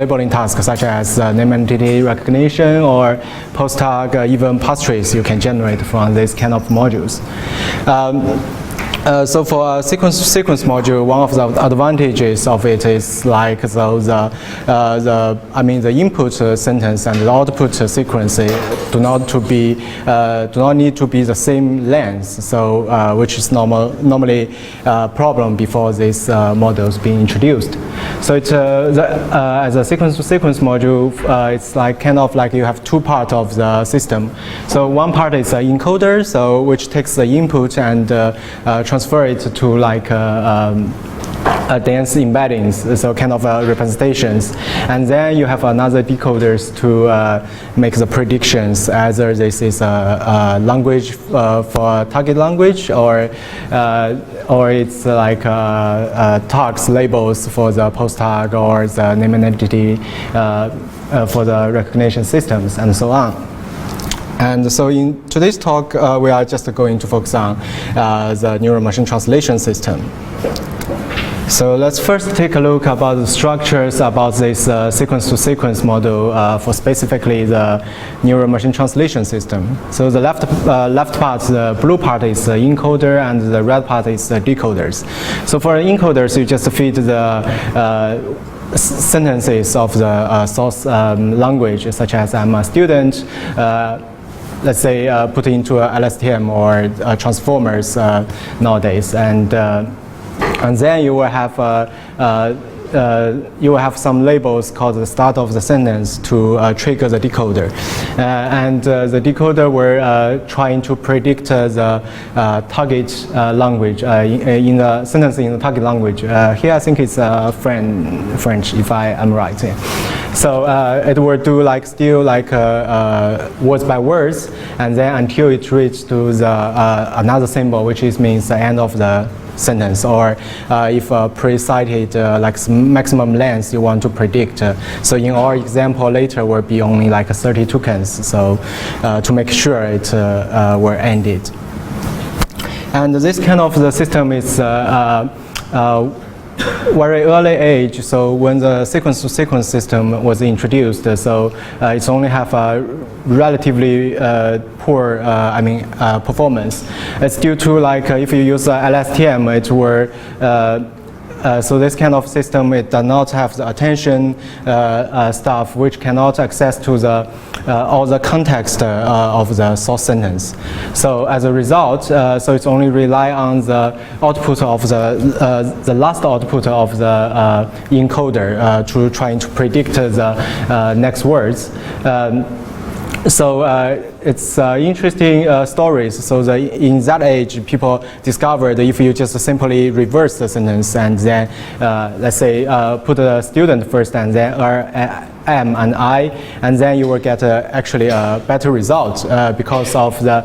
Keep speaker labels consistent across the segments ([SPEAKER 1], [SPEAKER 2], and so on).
[SPEAKER 1] labeling tasks such as name entity recognition or post tag, even path trace you can generate from this kind of modules. So for a sequence module, one of the advantages of it is like the input sentence and the output sequence do not need to be the same length. So which is normally a problem before these models being introduced. So it's as a sequence-to-sequence module, it's like kind of like you have two parts of the system. So one part is an encoder, so which takes the input and transfer it to like dense embeddings, so kind of representations. And then you have another decoders to make the predictions, either this is a language for target language, or it's like tags labels for the post tag or the name and entity for the recognition systems and so on. And so in today's talk, we are just going to focus on the neural machine translation system. So let's first take a look about the structures about this sequence-to-sequence model for specifically the neural machine translation system. So the left part, the blue part is the encoder, and the red part is the decoders. So for encoders, you just feed the sentences of the source language, such as I'm a student, let's say put into a LSTM or transformers nowadays, and then you will have some labels called the start of the sentence to trigger the decoder, and the decoder will trying to predict the target language in the sentence in the target language. Here I think it's French, if I am right. So it will do like still like words by words, and then until it reaches to the another symbol, which means the end of the sentence, or if pre-cited like maximum length you want to predict. So in our example later will be only like 30 tokens, so to make sure it will end it. And this kind of the system is very early age, so when the sequence-to-sequence system was introduced, so it's only have a relatively poor performance. It's due to like if you use LSTM, it will so this kind of system, it does not have the attention stuff, which cannot access to the all the context of the source sentence. So as a result, so it's only rely on the output of the last output of the encoder to trying to predict the next words. So it's interesting stories. So in that age, people discovered if you just simply reverse the sentence and then, let's say, put a student first and then M and I, and then you will get actually a better result because of the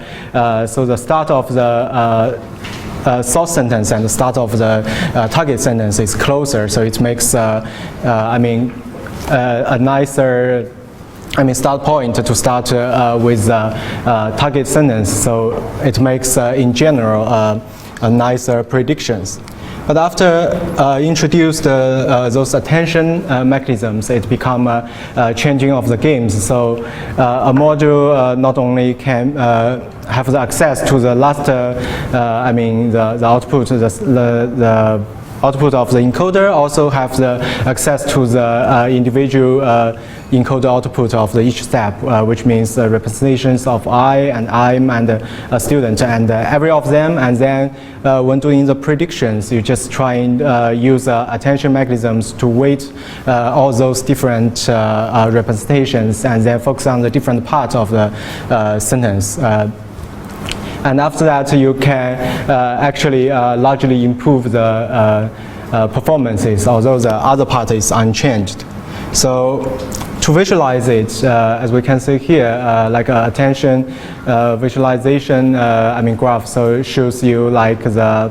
[SPEAKER 1] so the start of the source sentence and the start of the target sentence is closer. So it makes a nicer start point to start with target sentence, so it makes in general a nicer predictions. But after introduced those attention mechanisms, it become a changing of the games. So a module not only can have the access to the last, the output, the output of the encoder, also have the access to the individual encoder output of each step, which means representations of I and I'm and a student, and every of them. And then when doing the predictions, you just try and use attention mechanisms to weight all those different representations, and then focus on the different parts of the sentence. And after that, you can actually largely improve the performances, although the other part is unchanged. So to visualize it, as we can see here, like attention visualization, graph, so it shows you like the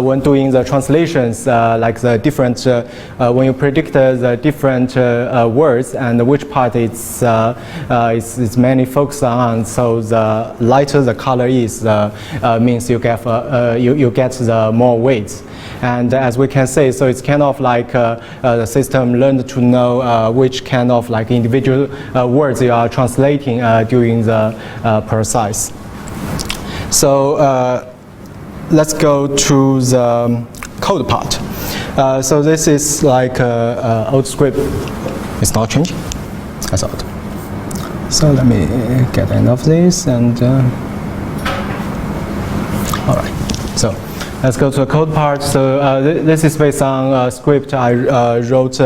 [SPEAKER 1] when doing the translations, like the different, when you predict the different words and which part it's mainly focused on, so the lighter the color is, means you get the more weight. And as we can see, so it's kind of like the system learned to know which kind of like individual words you are translating during the process. So let's go to the code part. So this is like old script. It's not changing. That's odd. So let me get rid of this and all right. So let's go to the code part. So this is based on a script I wrote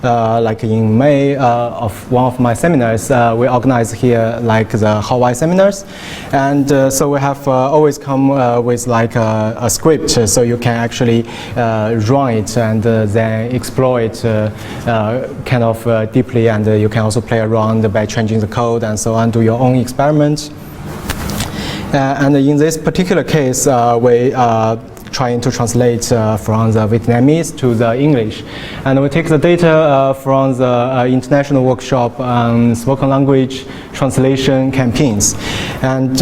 [SPEAKER 1] like in May of one of my seminars. We organize here like the Hawaii seminars, and so we have always come with like a script, so you can actually run it and then explore it kind of deeply, and you can also play around by changing the code and so on, do your own experiments. And in this particular case, we trying to translate from the Vietnamese to the English. And we take the data from the international workshop on spoken language translation campaigns. And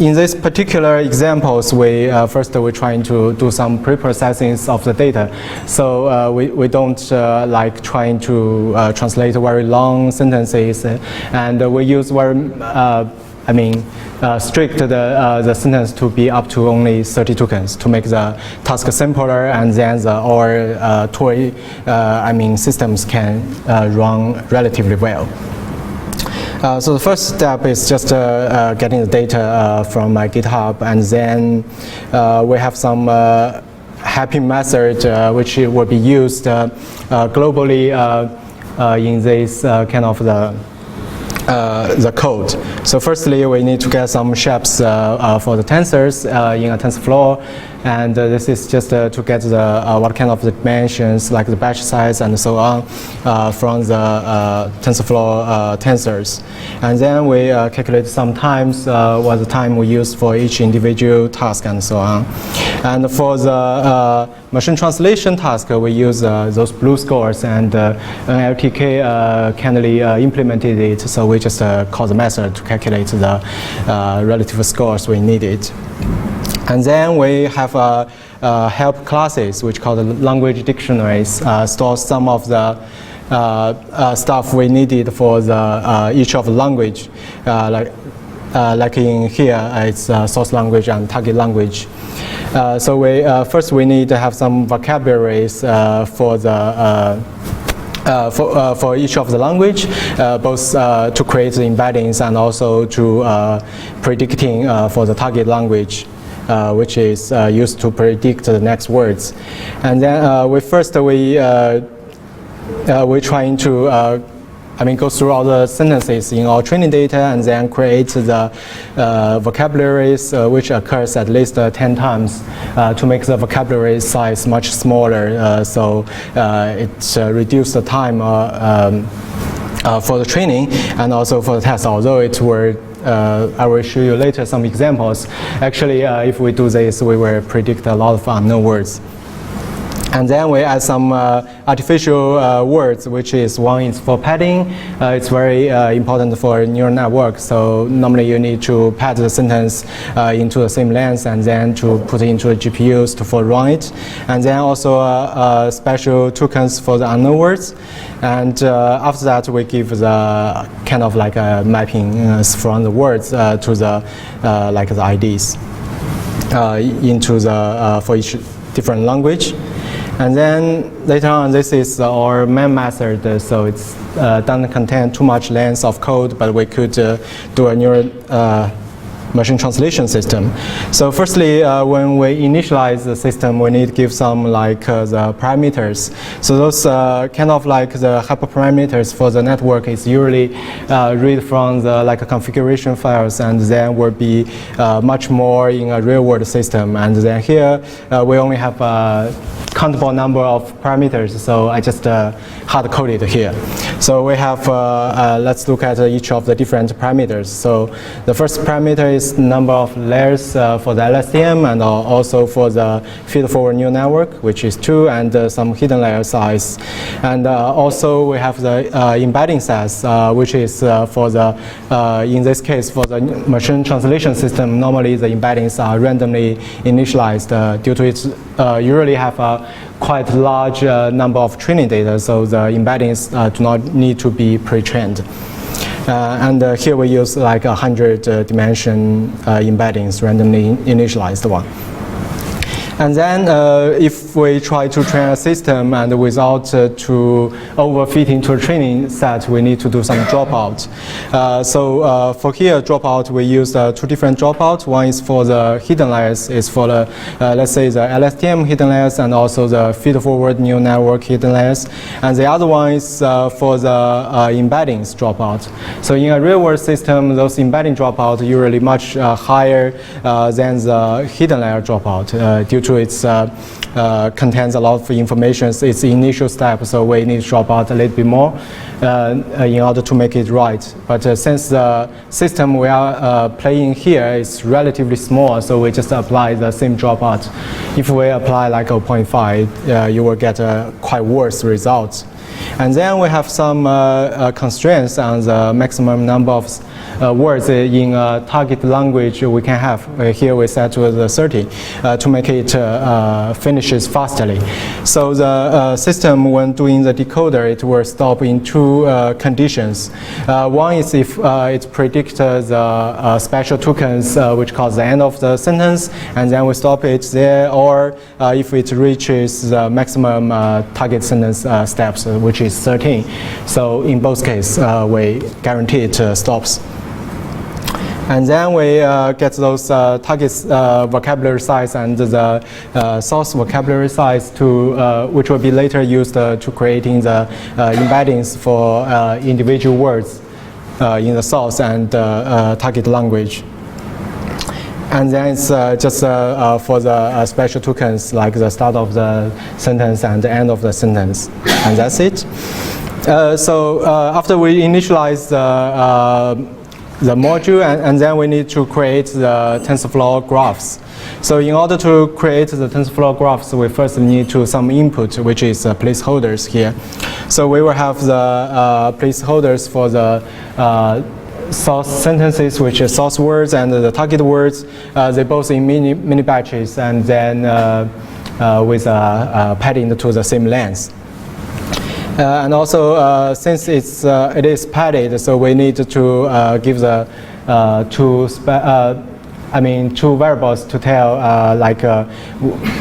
[SPEAKER 1] in this particular examples, we first we're trying to do some pre-processing of the data. So we don't like trying to translate very long sentences, and we use very strict the sentence to be up to only 30 tokens to make the task simpler, and then our toy systems can run relatively well. So the first step is just getting the data from my GitHub, and then we have some happy method which will be used globally in this kind of the code. So firstly, we need to get some shapes for the tensors in a TensorFlow, and this is just to get the what kind of dimensions, like the batch size and so on, from the TensorFlow tensors. And then we calculate sometimes what the time we use for each individual task and so on. And for the machine translation task, we use those blue scores, and NLTK kindly implemented it, so we just call the method to calculate the relative scores we needed. And then we have help classes, which called language dictionaries, store some of the stuff we needed for the each of the language, like in here, it's source language and target language. So we first we need to have some vocabularies for the for each of the language, both to create the embeddings and also to predicting for the target language, which is used to predict the next words. And then we're trying to go through all the sentences in our training data, and then create the vocabularies which occurs at least 10 times to make the vocabulary size much smaller, so it reduces the time for the training and also for the test, although it were I will show you later some examples. Actually, if we do this, we will predict a lot of unknown words. And then we add some artificial words, which is one is for padding. It's very important for neural network. So normally you need to pad the sentence into the same length, and then to put it into the GPUs to run it. And then also special tokens for the unknown words. And after that, we give the kind of like a mapping from the words to the like the IDs into the for each different language. And then later on, this is our main method, so it's doesn't contain too much length of code, but we could do a neural machine translation system. So firstly, when we initialize the system, we need to give some like the parameters. So those kind of like the hyperparameters for the network is usually read from the like configuration files, and then will be much more in a real world system. And then here we only have countable number of parameters, so I just hard-coded here. So we have, let's look at each of the different parameters. So the first parameter is number of layers for the LSTM, and also for the feed-forward neural network, which is 2, and some hidden layer size. And also we have the embedding size, which is for the, in this case, for the machine translation system, normally the embeddings are randomly initialized due to its usually have a quite large number of training data, so the embeddings do not need to be pre-trained. And here we use like 100 dimension embeddings, randomly initialized one. And then if we try to train a system and without to overfit into a training set, we need to do some dropout. So for here, dropout, we use 2 different dropouts. One is for the hidden layers, is for the, let's say, the LSTM hidden layers, and also the feed-forward neural network hidden layers. And the other one is for the embeddings dropout. So in a real-world system, those embedding dropout usually much higher than the hidden layer dropout due to its contains a lot of information. It's the initial step, so we need to drop out a little bit more in order to make it right. But since the system we are playing here is relatively small, so we just apply the same dropout. If we apply like 0.5, you will get quite worse results. And then we have some constraints on the maximum number of words in a target language we can have. Here we set to the 30 to make it finishes fastly. So the system, when doing the decoder, it will stop in 2 conditions. One is if it predicts the special tokens, which cause the end of the sentence, and then we stop it there, or if it reaches the maximum target sentence steps, which is 13. So in both cases, we guarantee it stops. And then we get those targets vocabulary size and the source vocabulary size to which will be later used to creating the embeddings for individual words in the source and target language. And then it's just for the special tokens, like the start of the sentence and the end of the sentence. And that's it. So after we initialize the module, and then we need to create the TensorFlow graphs. So in order to create the TensorFlow graphs, we first need to some input, which is placeholders here. So we will have the placeholders for the source sentences, which is source words, and the target words. They both in mini batches, and then with padding to the same length. And also, since it is padded, so we need to give the two variables to tell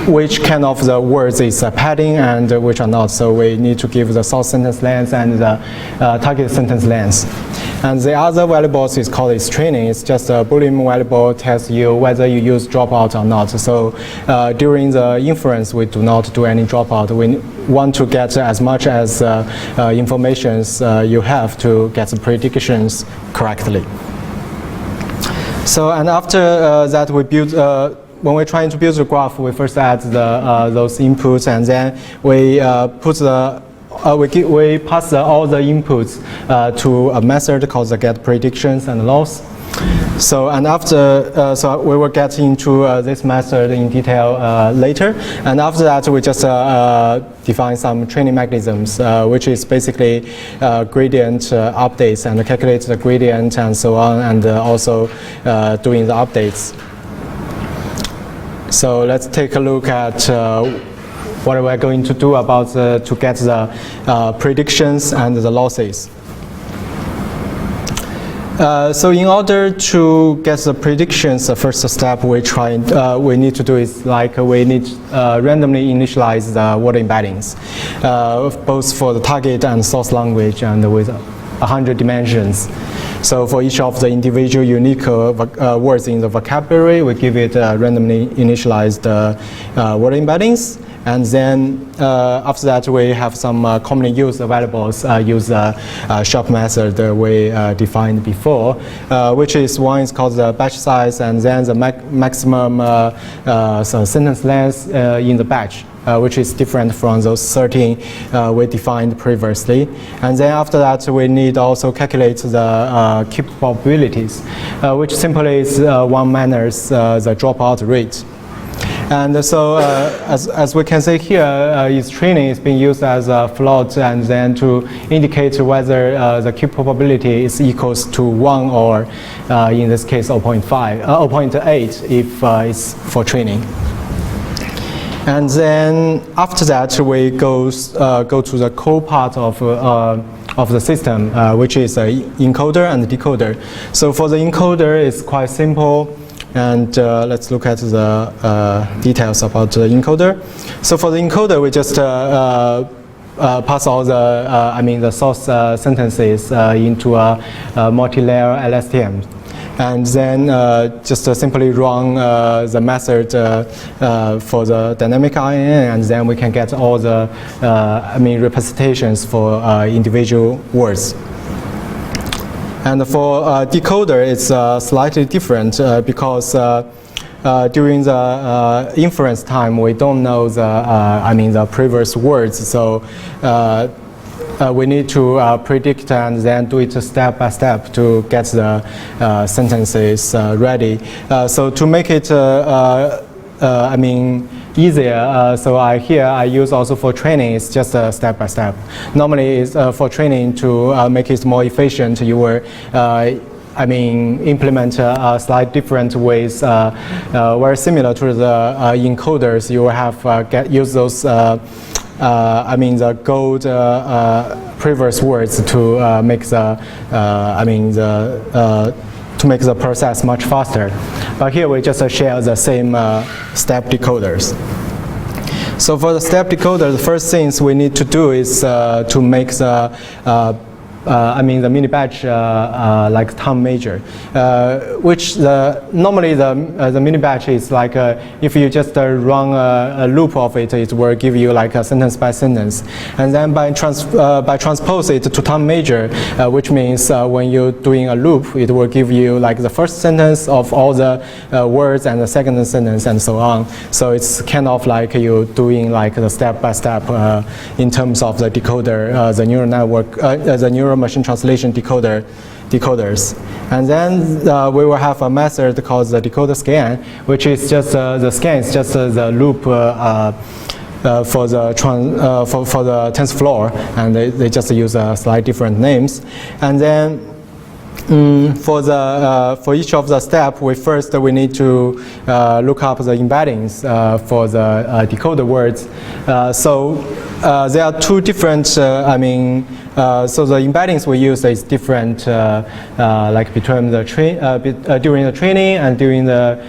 [SPEAKER 1] which kind of the words is padding and which are not. So we need to give the source sentence length and the target sentence length. And the other variables is called its training. It's just a Boolean variable tells you whether you use dropout or not. So during the inference, we do not do any dropout. We want to get as much as information you have to get the predictions correctly. So, and after that, we build. When we're trying to build the graph, we first add those inputs, and then we put the we pass all the inputs to a method called the get predictions and loss. So, and after, so we will get into this method in detail later. And after that, we just define some training mechanisms, which is basically gradient updates and calculate the gradient and so on, and also doing the updates. So let's take a look at what we're going to do about to get the predictions and the losses. So in order to get the predictions, the first step we need to do is we need randomly initialize the word embeddings, both for the target and source language, and with 100 dimensions. So for each of the individual unique words in the vocabulary, we give it randomly initialized word embeddings. And then after that, we have some commonly used variables, use the shop method we defined before, which is one is called the batch size, and then the maximum sentence length in the batch. which is different from those 13 we defined previously. And then after that, we need also calculate the key probabilities, which simply is 1 minus the dropout rate. And so, as we can see here, its training is being used as a float, and then to indicate whether the Q probability is equals to 1 or, in this case, 0.8 if it's for training. And then after that, we go to the core part of the system, which is encoder and decoder. So for the encoder, it's quite simple. And let's look at the details about the encoder. So for the encoder, we just pass all the, the source sentences into a multi-layer LSTM. And then just simply run the method for the dynamic INN, and then we can get all the representations for individual words. And for decoder, it's slightly different because during the inference time, we don't know the previous words. So we need to predict and then do it step by step to get the sentences ready. So to make it easier, so here I use also for training, it's just step by step. Normally it's for training to make it more efficient, you will implement slight different ways, very similar to the encoders. You will have use those the gold previous words to make the to make the process much faster. But here we just share the same step decoders. So for the step decoder, the first things we need to do is to make the the mini batch like time major, which normally the mini batch is like if you just run a loop of it, it will give you like a sentence by sentence, and then by transpose it to time major, which means when you're doing a loop, it will give you like the first sentence of all the words and the second sentence and so on. So it's kind of like you doing like the step by step in terms of the decoder, the neural network, the neural machine translation decoders. And then we will have a method called the decoder scan, which is just the scan is just the loop for the TensorFlow, and they just use slightly different names. And then for each of the step, we need to look up the embeddings for the decoder words. So there are two different, so the embeddings we use is different, like between the during the training and during the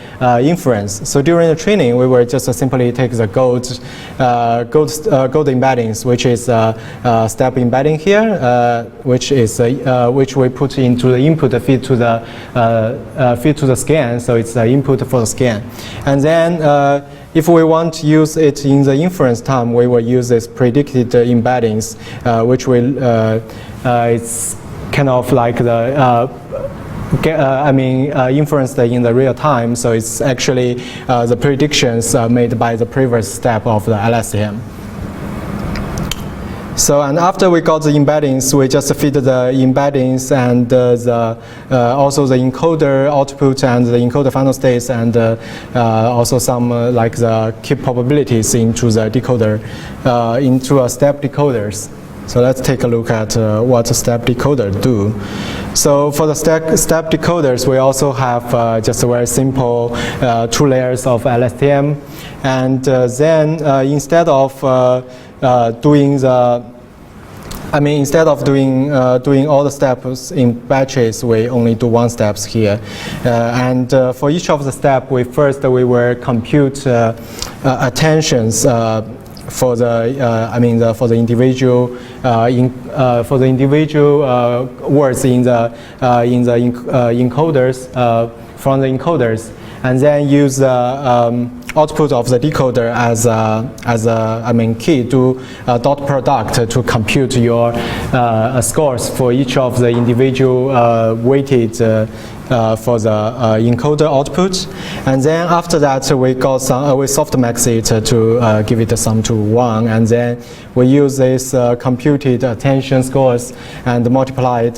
[SPEAKER 1] inference. So during the training, we will just simply take the gold embeddings, which is step embedding here, which we put into the input feed to the scan. So it's the input for the scan, and then if we want to use it in the inference time, we will use this predicted embeddings, which will it's kind of like the inferenced in the real time. So it's actually the predictions made by the previous step of the LSTM. So, and after we got the embeddings, we just feed the embeddings and also the encoder output and the encoder final states, and also some like the key probabilities into the decoder, into a step decoders. So let's take a look at what a step decoder do. So for the step decoders, we also have just a very simple 2 layers of LSTM, and then instead of doing all the steps in batches, we only do 1 steps here. And for each of the steps, we will compute attentions for the individual words in the encoders from the encoders, and then use the output of the decoder as a key to dot product to compute your scores for each of the individual weighted for the encoder output, and then after that we got some we softmax it to give it a sum to 1, and then we use this computed attention scores and multiply it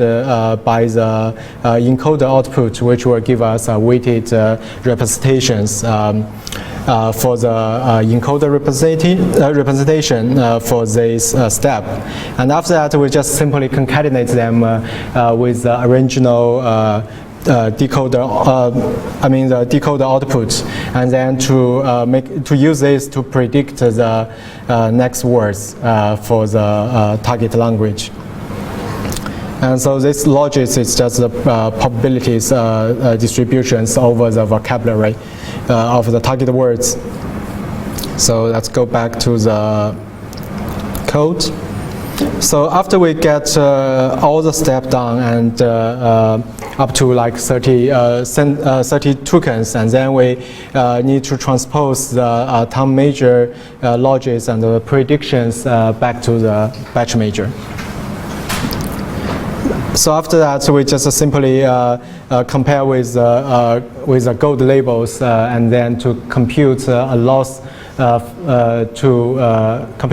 [SPEAKER 1] by the encoder output, which will give us weighted representations for the encoder representation for this step. And after that, we just simply concatenate them with the original decoder, the decoder output, and then to use this to predict the next words for the target language. And so this logic is just the probabilities distributions over the vocabulary of the target words. So let's go back to the code. So after we get all the steps done and up to like 30 tokens, and then we need to transpose the time major logics and the predictions back to the batch major. So after that, we just simply compare with the gold labels, and then to compute a loss. Compute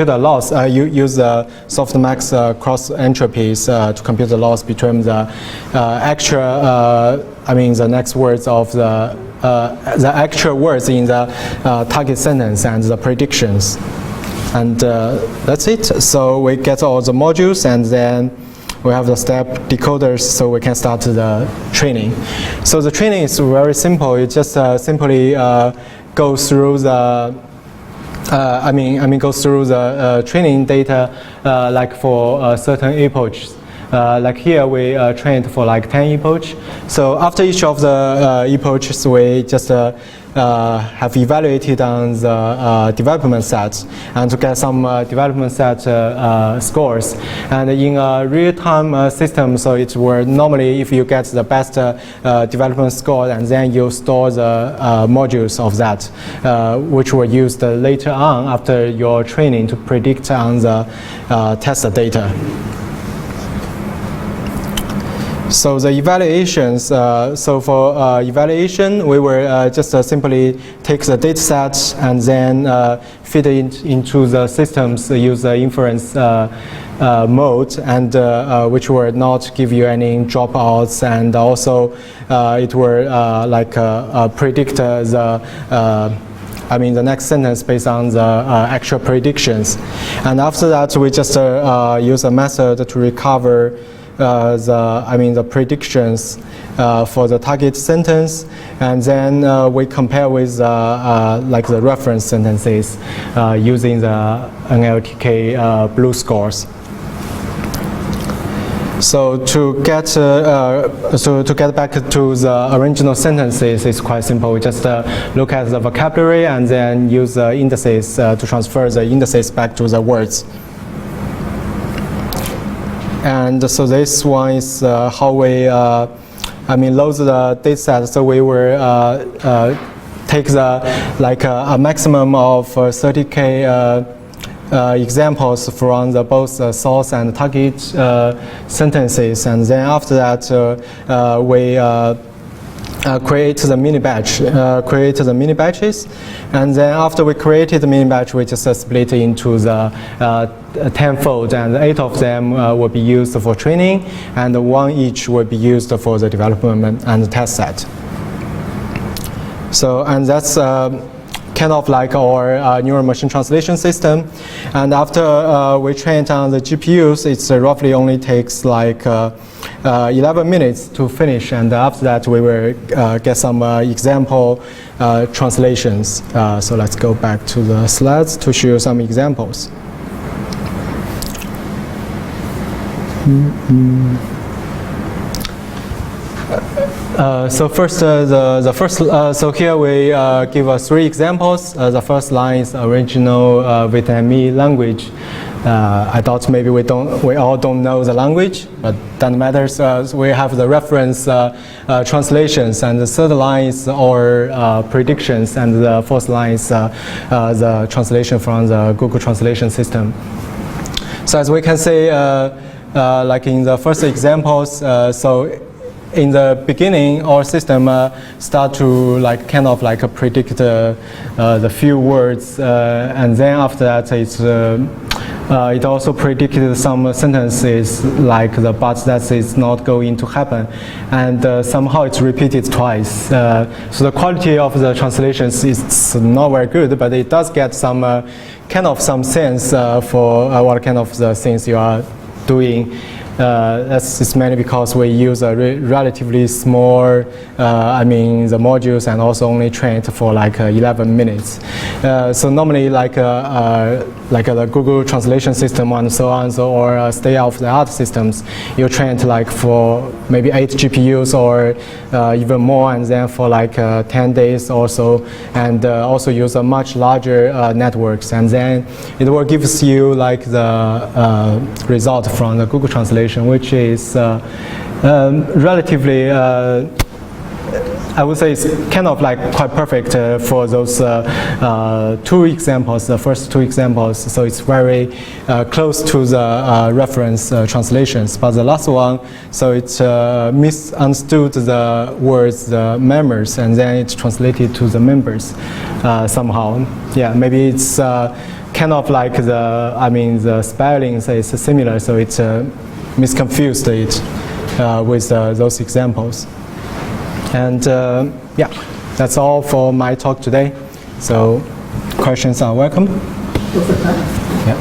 [SPEAKER 1] the loss, use the softmax cross entropies to compute the loss between the actual, the next words of the actual words in the target sentence and the predictions. And that's it. So we get all the modules, and then we have the step decoders, so we can start the training. So the training is very simple. You just simply go through the go through the training data like for certain epochs. Like here we trained for like 10 epochs. So after each of the epochs, we just have evaluated on the development set and to get some development set scores. And in a real-time system, so it will normally, if you get the best development score, and then you store the modules of that, which were used later on after your training to predict on the test data. So the evaluations, so for evaluation, we will just simply take the data set and then feed it into the systems, use the inference mode, and which will not give you any dropouts, and also it will predict the next sentence based on the actual predictions. And after that, we just use a method to recover the predictions for the target sentence, and then we compare with the reference sentences using the NLTK blue scores. So to get back to the original sentences, it's quite simple. We just look at the vocabulary and then use the indices to transfer the indices back to the words. And so this one is how we load the data set. So we will take the a maximum of 30K examples from the both source and target sentences, and then after that we create the mini batch, and then after we created the mini batch, we just split into the 10-fold, and 8 of them will be used for training, and 1 each will be used for the development and the test set. So, and that's kind of like our neural machine translation system. And after we train it on the GPUs, it roughly only takes like 11 minutes to finish, and after that we will get some example translations. So let's go back to the slides to show some examples. So first, so here we give 3 examples. The first line is original Vietnamese language. I thought maybe we all don't know the language, but that matters. We have the reference translations, and the third line is our predictions, and the fourth line is the translation from the Google Translation system. So as we can see, like in the first examples, so in the beginning, our system start to like kind of like predict the few words, and then after that it also predicted some sentences like the but that is not going to happen, and somehow it's repeated twice. So the quality of the translations is not very good, but it does get some kind of some sense for what kind of the things you are doing. That's mainly because we use a relatively small, the modules, and also only train it for like 11 minutes. So normally like the Google translation system and so on, or state-of-the-art systems, you train it like for maybe 8 GPUs or even more, and then for like 10 days or so, and also use a much larger networks, and then it will gives you like the result from the Google translation, which is relatively, I would say it's kind of like quite perfect for those two examples, the first two examples. So it's very close to the reference translations. But the last one, so it misunderstood the words, the members, and then it's translated to the members somehow. Yeah, maybe it's kind of like the spelling is similar, so it's misconfused it with those examples. And yeah, that's all for my talk today. So questions are welcome.
[SPEAKER 2] Yeah.